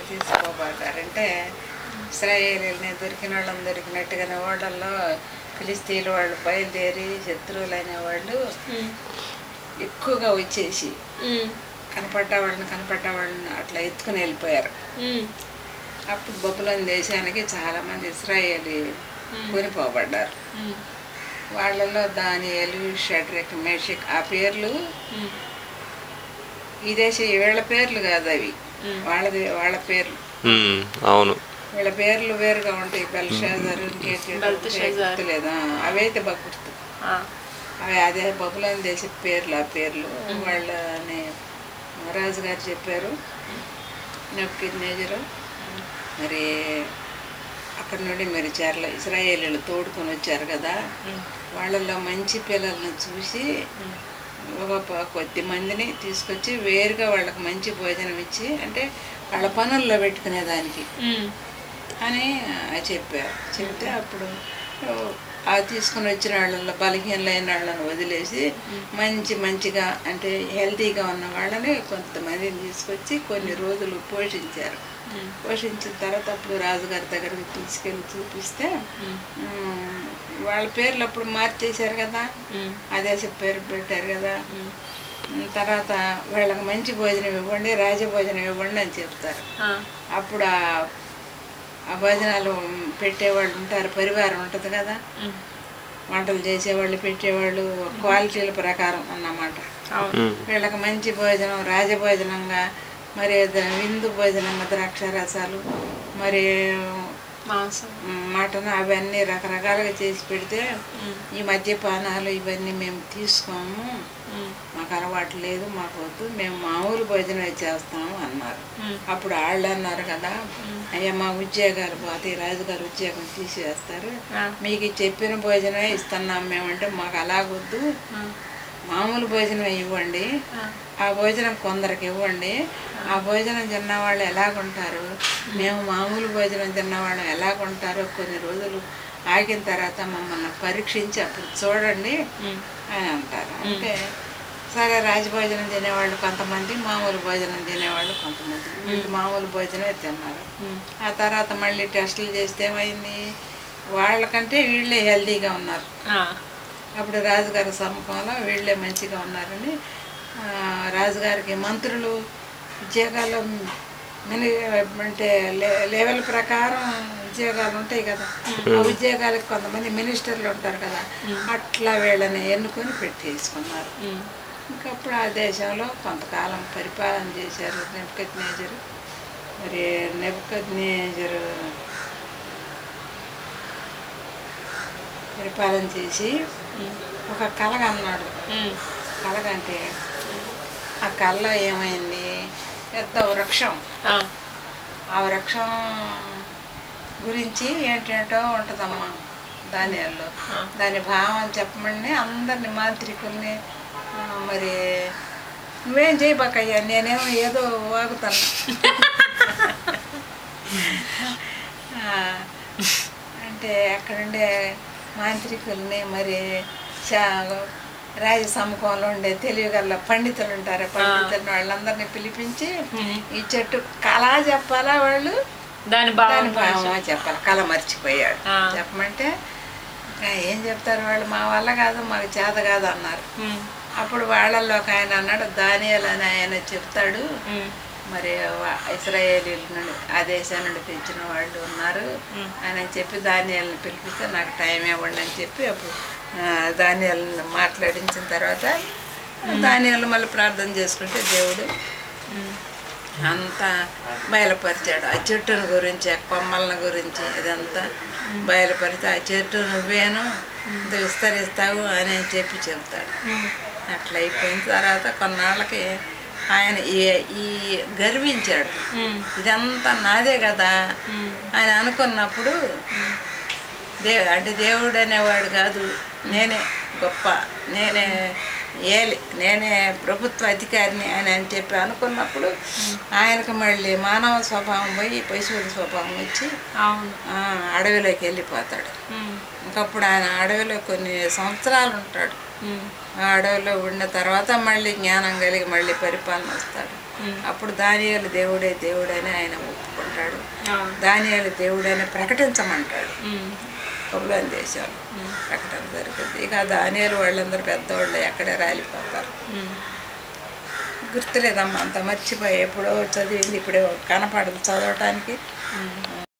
తీసుకోబడ్డారంటే ఇశ్రాయేలీయుల్ని దొరికిన వాళ్ళని దొరికినట్టుగానే ఓడల్లో ఫిలిస్తీన్ల వాళ్ళు బయలుదేరి శత్రువులు అనేవాళ్ళు ఎక్కువగా వచ్చేసి కనపడ్డ వాళ్ళని అట్లా ఎత్తుకుని వెళ్ళిపోయారు. అప్పుడు బబులోను దేశానికి చాలామంది ఇశ్రాయేలీ కొనిపోబడ్డారు. వాళ్ళలో దానియేలు, షడ్రక్, మేషక్ ఆ పేర్లు ఈ దేశం వీళ్ళ పేర్లు కాదు, అవి వాళ్ళ పేర్లు. అవును, వీళ్ళ పేర్లు వేరుగా ఉంటాయి. బెల్షాజరు గుర్తులేదా, అవైతే బాగా గుర్తు. అవి అదే బబులోను దేశ పేర్లు. ఆ పేర్లు వాళ్ళని రాజుగారు చెప్పారు. నెబుకద్నెజరు మరి అక్కడి నుండి మరి చర్ల ఇశ్రాయేలీలు తోడుకొని వచ్చారు కదా, వాళ్ళల్లో మంచి పిల్లలను చూసి కొద్ది మందిని తీసుకొచ్చి వేరుగా వాళ్ళకి మంచి భోజనం ఇచ్చి, అంటే వాళ్ళ పనుల్లో పెట్టుకునేదానికి అని చెప్పారు. చెప్తే అప్పుడు ఆ తీసుకుని వచ్చిన వాళ్ళలో బలహీనలైన వాళ్ళని వదిలేసి మంచిగా అంటే హెల్తీగా ఉన్న వాళ్ళని కొంతమందిని తీసుకొచ్చి కొన్ని రోజులు పోషించారు. పోషించిన తర్వాత అప్పుడు రాజుగారి దగ్గరికి తీసుకెళ్ళి చూపిస్తే వాళ్ళ పేర్లు అప్పుడు మార్చేశారు కదా, అదే పేరు పెట్టారు కదా. తర్వాత వీళ్ళకి మంచి భోజనం ఇవ్వండి, రాజభోజనం ఇవ్వండి అని చెప్తారు. అప్పుడు ఆ భోజనాలు పెట్టేవాళ్ళు ఉంటారు, పరివారం ఉంటుంది కదా, వంటలు చేసేవాళ్ళు పెట్టేవాళ్ళు క్వాలిటీల ప్రకారం అన్నమాట. వీళ్ళకి మంచి భోజనం రాజభోజనంగా, మరి విందు భోజనంగా ద్రాక్ష రసాలు, మరి మటన్ అవన్నీ రకరకాలుగా చేసి పెడితే ఈ మద్యపానాలు ఇవన్నీ మేము తీసుకోము, మాకు అలవాటు లేదు, మాకు వద్దు, మేము మామూలు భోజనం చేస్తాము అన్నారు. అప్పుడు వాళ్ళు అన్నారు కదా, అయ్యా మా ఉద్యోగాలు పోతే రాజుగారు ఉద్యోగం తీసివేస్తారు, మీకు చెప్పిన భోజనమే ఇస్తున్నాం మేమంటే మాకు అలాగొద్దు, మామూలు భోజనం ఇవ్వండి, ఆ భోజనం కొందరికి ఇవ్వండి, ఆ భోజనం తిన్నవాళ్ళు ఎలాగుంటారు, మేము మామూలు భోజనం తిన్నవాళ్ళం ఎలాగుంటారో కొన్ని రోజులు ఆగిన తర్వాత మమ్మల్ని పరీక్షించి అప్పుడు చూడండి అని అంటారు. అంటే సరే, రాజభోజనం తినేవాళ్ళు కొంతమంది, మామూలు భోజనం తినేవాళ్ళు కొంతమంది. వీళ్ళు మామూలు భోజనమే తిన్నారు. ఆ తర్వాత మళ్ళీ టెస్టులు చేస్తే ఏమైంది, వాళ్ళకంటే వీళ్ళే హెల్తీగా ఉన్నారు. అప్పుడు రాజుగారి సమ్మకంలో వీళ్ళే మంచిగా ఉన్నారని రాజుగారికి మంత్రులు ఉద్యోగాలు అంటే లెవెల్ ప్రకారం ఉద్యోగాలు ఉంటాయి కదా, ఆ ఉద్యోగాలకు కొంతమంది మినిస్టర్లు ఉంటారు కదా, అట్లా వీళ్ళని ఎన్నుకొని పెట్టేసుకున్నారు. ఇంకప్పుడు ఆ దేశంలో కొంతకాలం పరిపాలన చేశారు నెబుకద్నెజరు. మరి నెబుకద్నెజరు పరిపాలన చేసి ఒక కలగ అన్నాడు. కలగంటే ఆ కళలో ఏమైంది, పెద్ద వృక్షం, ఆ వృక్షం గురించి ఏంటంటో ఉంటుందమ్మా దానిలో, దాని భావం చెప్పమని అందరిని మాంత్రికుల్ని, మరి నువ్వేం చేయబాకయ్యా, నేనేమో ఏదో వాగుతాను అంటే అక్కడుండే మాంత్రికుల్ని, మరి రాజ సముఖంలో ఉండే తెలివిగల పండితులు ఉంటారు, పండితులను వాళ్ళందరినీ పిలిపించి ఈ చెట్టు కళ చెప్పాలా, వాళ్ళు దాని భావం చెప్పాలి. కళ మర్చిపోయాడు చెప్పమంటే ఏం చెప్తారు వాళ్ళు, మా వల్ల కాదు, మాకు చేత కాదు అన్నారు. అప్పుడు వాళ్ళల్లో ఒక ఆయన అన్నాడు, దానియేలు అని ఆయన చెప్తాడు, మరి ఇశ్రాయేలీల నుండి ఆ దేశం నుండి తెచ్చిన వాళ్ళు ఉన్నారు అని చెప్పి దానియేలుని పిలిపిస్తే నాకు టైం ఇవ్వండి అని చెప్పి అప్పుడు దానియేలుని మాట్లాడించిన తర్వాత దానియేలు మళ్ళీ ప్రార్థన చేసుకుంటే దేవుడు అంతా బయలుపరిచాడు. ఆ చెట్టుని గురించి, ఆ కొమ్మలను గురించి ఇదంతా బయలుపరిచి ఆ చెట్టు నువ్వేను విస్తరిస్తావు అని చెప్పి చెప్తాడు. అట్లా అయిపోయిన తర్వాత కొన్నాళ్ళకి ఆయన ఈ గర్వించాడు, ఇదంతా నాదే కదా ఆయన అనుకున్నప్పుడు అంటే దేవుడు అనేవాడు కాదు, నేనే గొప్ప, నేనే ప్రభుత్వ అధికారిని అని చెప్పి అనుకున్నప్పుడు ఆయనకు మళ్ళీ మానవ స్వభావం పోయి పశువుల స్వభావం వచ్చి అడవిలోకి వెళ్ళిపోతాడు. ఇంకప్పుడు ఆయన అడవిలో కొన్ని సంవత్సరాలు ఉంటాడు. ఆ అడవిలో ఉన్న తర్వాత మళ్ళీ జ్ఞానం కలిగి మళ్ళీ పరిపాలన వస్తాడు. అప్పుడు దానియేలు దేవుడే దేవుడని ఆయన ఒప్పుకుంటాడు. దానియేలు దేవుడని ప్రకటించమంటాడు. బబులోను దేశంలో ప్రకటన జరుగుతుంది. ఇక దానియేలు వాళ్ళందరూ పెద్దవాళ్ళు ఎక్కడే రాలిపోతారు. గుర్తులేదమ్మా, అంత మర్చిపోయి ఎప్పుడో చదివింది ఇప్పుడే కనపడదు చదవటానికి.